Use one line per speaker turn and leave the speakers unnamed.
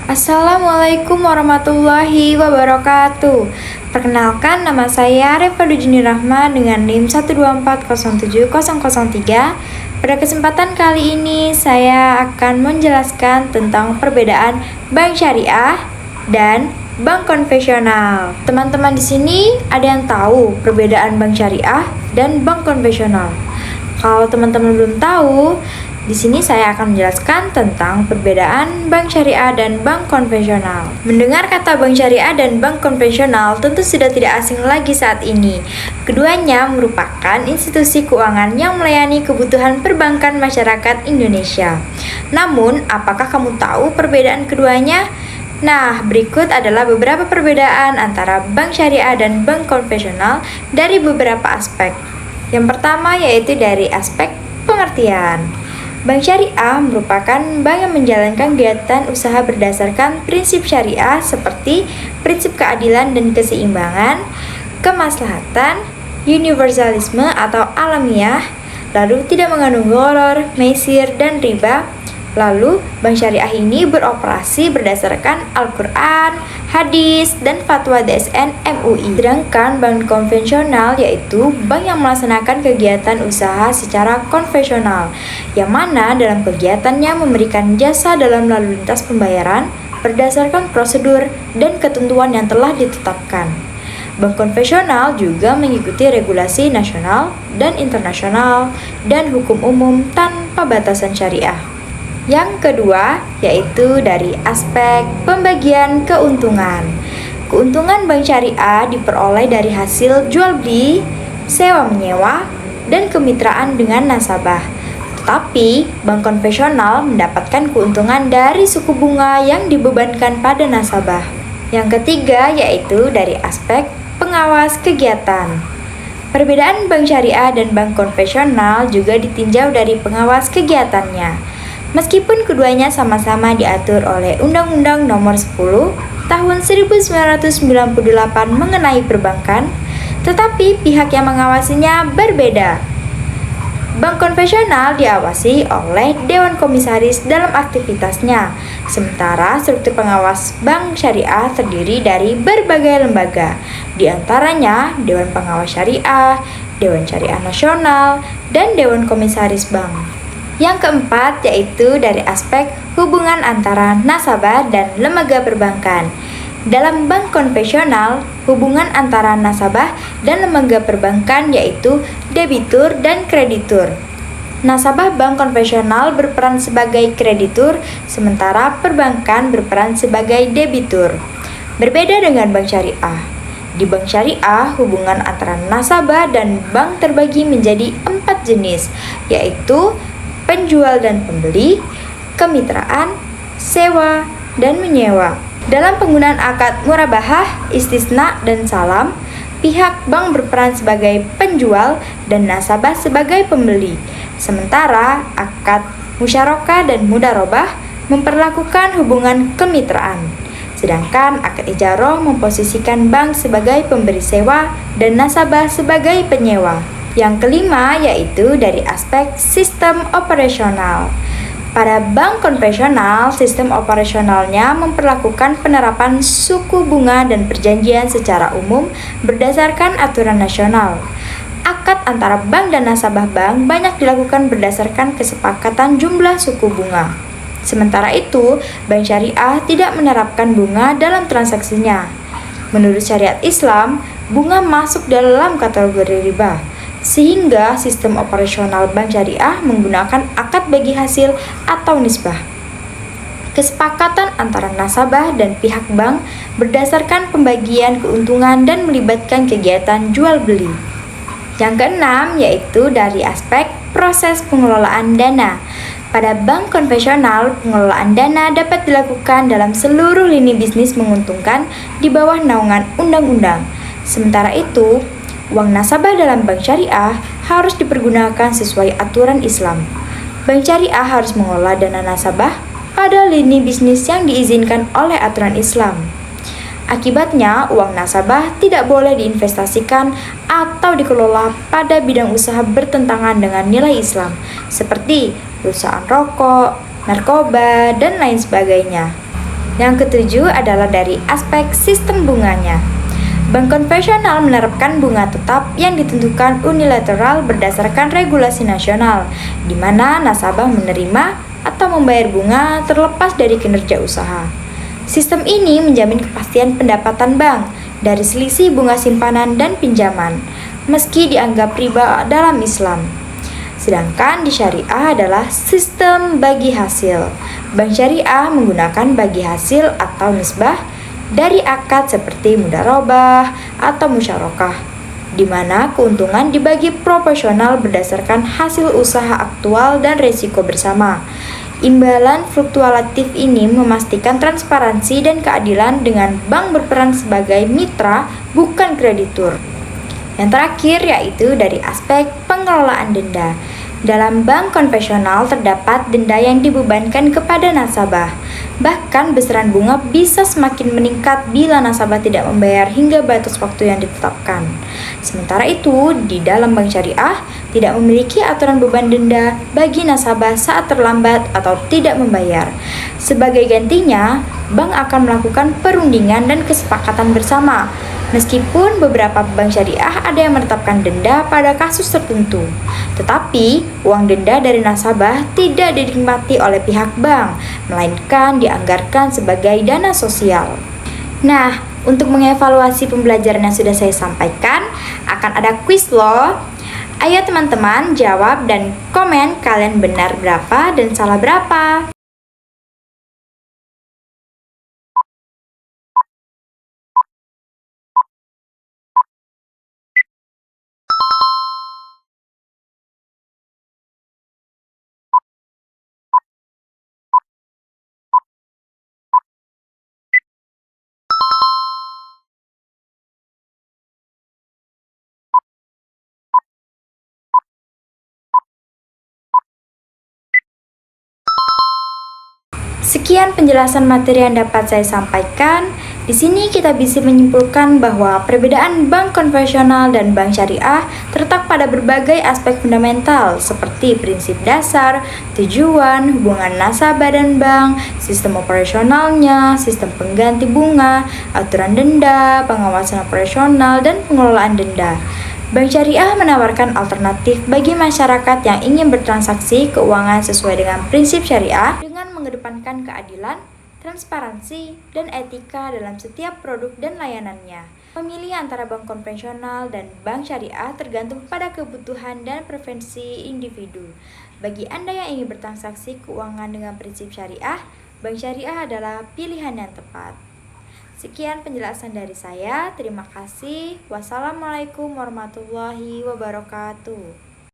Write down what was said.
Assalamualaikum warahmatullahi wabarakatuh. Perkenalkan, nama saya Reva Dujuni Rahma dengan NIM 124070003. Pada kesempatan kali ini saya akan menjelaskan tentang perbedaan bank syariah dan bank konvensional. Teman-teman di sini ada yang tahu perbedaan bank syariah dan bank konvensional? Kalau teman-teman belum tahu, di sini saya akan menjelaskan tentang perbedaan bank syariah dan bank konvensional. Mendengar kata bank syariah dan bank konvensional tentu sudah tidak asing lagi saat ini. Keduanya merupakan institusi keuangan yang melayani kebutuhan perbankan masyarakat Indonesia. Namun, apakah kamu tahu perbedaan keduanya? Nah, berikut adalah beberapa perbedaan antara bank syariah dan bank konvensional dari beberapa aspek. Yang pertama yaitu dari aspek pengertian. Bank syariah merupakan bank yang menjalankan kegiatan usaha berdasarkan prinsip syariah seperti prinsip keadilan dan keseimbangan, kemaslahatan, universalisme atau alamiah, lalu tidak mengandung gharar, maisir, dan riba. Lalu, bank syariah ini beroperasi berdasarkan Al-Quran, hadis, dan fatwa DSN MUI. Sedangkan bank konvensional yaitu bank yang melaksanakan kegiatan usaha secara konvensional, yang mana dalam kegiatannya memberikan jasa dalam lalu lintas pembayaran berdasarkan prosedur dan ketentuan yang telah ditetapkan. Bank konvensional juga mengikuti regulasi nasional dan internasional dan hukum umum tanpa batasan syariah. Yang kedua, yaitu dari aspek pembagian keuntungan. Keuntungan bank syariah diperoleh dari hasil jual beli, sewa menyewa, dan kemitraan dengan nasabah. Tetapi, bank konvensional mendapatkan keuntungan dari suku bunga yang dibebankan pada nasabah. Yang ketiga, yaitu dari aspek pengawas kegiatan. Perbedaan bank syariah dan bank konvensional juga ditinjau dari pengawas kegiatannya. Meskipun keduanya sama-sama diatur oleh Undang-Undang Nomor 10 Tahun 1998 mengenai perbankan, tetapi pihak yang mengawasinya berbeda. Bank konvensional diawasi oleh Dewan Komisaris dalam aktivitasnya, sementara struktur pengawas bank syariah terdiri dari berbagai lembaga, di antaranya Dewan Pengawas Syariah, Dewan Syariah Nasional, dan Dewan Komisaris Bank. Yang keempat yaitu dari aspek hubungan antara nasabah dan lembaga perbankan. Dalam bank konvensional, hubungan antara nasabah dan lembaga perbankan yaitu debitur dan kreditur. Nasabah bank konvensional berperan sebagai kreditur, sementara perbankan berperan sebagai debitur. Berbeda dengan bank syariah. Di bank syariah, hubungan antara nasabah dan bank terbagi menjadi 4 jenis, yaitu penjual dan pembeli, kemitraan, sewa, dan menyewa. Dalam penggunaan akad murabahah, istisna, dan salam, pihak bank berperan sebagai penjual dan nasabah sebagai pembeli. Sementara akad musyarakah dan mudarobah memperlakukan hubungan kemitraan. Sedangkan akad ijarah memposisikan bank sebagai pemberi sewa dan nasabah sebagai penyewa. Yang kelima yaitu dari aspek sistem operasional. Pada bank konvensional, sistem operasionalnya memperlakukan penerapan suku bunga dan perjanjian secara umum berdasarkan aturan nasional. Akad antara bank dan nasabah bank banyak dilakukan berdasarkan kesepakatan jumlah suku bunga. Sementara itu, bank syariah tidak menerapkan bunga dalam transaksinya. Menurut syariat Islam, bunga masuk dalam kategori riba, sehingga sistem operasional bank syariah menggunakan akad bagi hasil atau nisbah. Kesepakatan antara nasabah dan pihak bank berdasarkan pembagian keuntungan dan melibatkan kegiatan jual beli. Yang keenam yaitu dari aspek proses pengelolaan dana. Pada bank konvensional, pengelolaan dana dapat dilakukan dalam seluruh lini bisnis menguntungkan di bawah naungan undang-undang. Sementara itu, uang nasabah dalam bank syariah harus dipergunakan sesuai aturan Islam. Bank syariah harus mengelola dana nasabah pada lini bisnis yang diizinkan oleh aturan Islam. Akibatnya, uang nasabah tidak boleh diinvestasikan atau dikelola pada bidang usaha bertentangan dengan nilai Islam, seperti perusahaan rokok, narkoba, dan lain sebagainya. Yang ketujuh adalah dari aspek sistem bunganya. Bank konvensional menerapkan bunga tetap yang ditentukan unilateral berdasarkan regulasi nasional, di mana nasabah menerima atau membayar bunga terlepas dari kinerja usaha. Sistem ini menjamin kepastian pendapatan bank dari selisih bunga simpanan dan pinjaman, meski dianggap riba dalam Islam. Sedangkan di syariah adalah sistem bagi hasil. Bank syariah menggunakan bagi hasil atau nisbah dari akad seperti mudharabah atau musyarakah, di mana keuntungan dibagi proporsional berdasarkan hasil usaha aktual dan resiko bersama. Imbalan fluktuatif ini memastikan transparansi dan keadilan dengan bank berperan sebagai mitra, bukan kreditur. Yang terakhir yaitu dari aspek pengelolaan denda. Dalam bank konvensional terdapat denda yang dibebankan kepada nasabah. Bahkan besaran bunga bisa semakin meningkat bila nasabah tidak membayar hingga batas waktu yang ditetapkan. Sementara itu, di dalam bank syariah tidak memiliki aturan beban denda bagi nasabah saat terlambat atau tidak membayar. Sebagai gantinya, bank akan melakukan perundingan dan kesepakatan bersama. Meskipun beberapa bank syariah ada yang menetapkan denda pada kasus tertentu, tetapi uang denda dari nasabah tidak dinikmati oleh pihak bank, melainkan dianggarkan sebagai dana sosial. Nah, untuk mengevaluasi pembelajaran yang sudah saya sampaikan, akan ada kuis loh. Ayo teman-teman jawab dan komen kalian benar berapa dan salah berapa. Sekian penjelasan materi yang dapat saya sampaikan. Di sini kita bisa menyimpulkan bahwa perbedaan bank konvensional dan bank syariah terletak pada berbagai aspek fundamental seperti prinsip dasar, tujuan, hubungan nasabah dan bank, sistem operasionalnya, sistem pengganti bunga, aturan denda, pengawasan operasional, dan pengelolaan denda. Bank syariah menawarkan alternatif bagi masyarakat yang ingin bertransaksi keuangan sesuai dengan prinsip syariah dengan mengedepankan keadilan, transparansi, dan etika dalam setiap produk dan layanannya. Memilih antara bank konvensional dan bank syariah tergantung pada kebutuhan dan preferensi individu. Bagi Anda yang ingin bertransaksi keuangan dengan prinsip syariah, bank syariah adalah pilihan yang tepat. Sekian penjelasan dari saya. Terima kasih. Wassalamualaikum warahmatullahi wabarakatuh.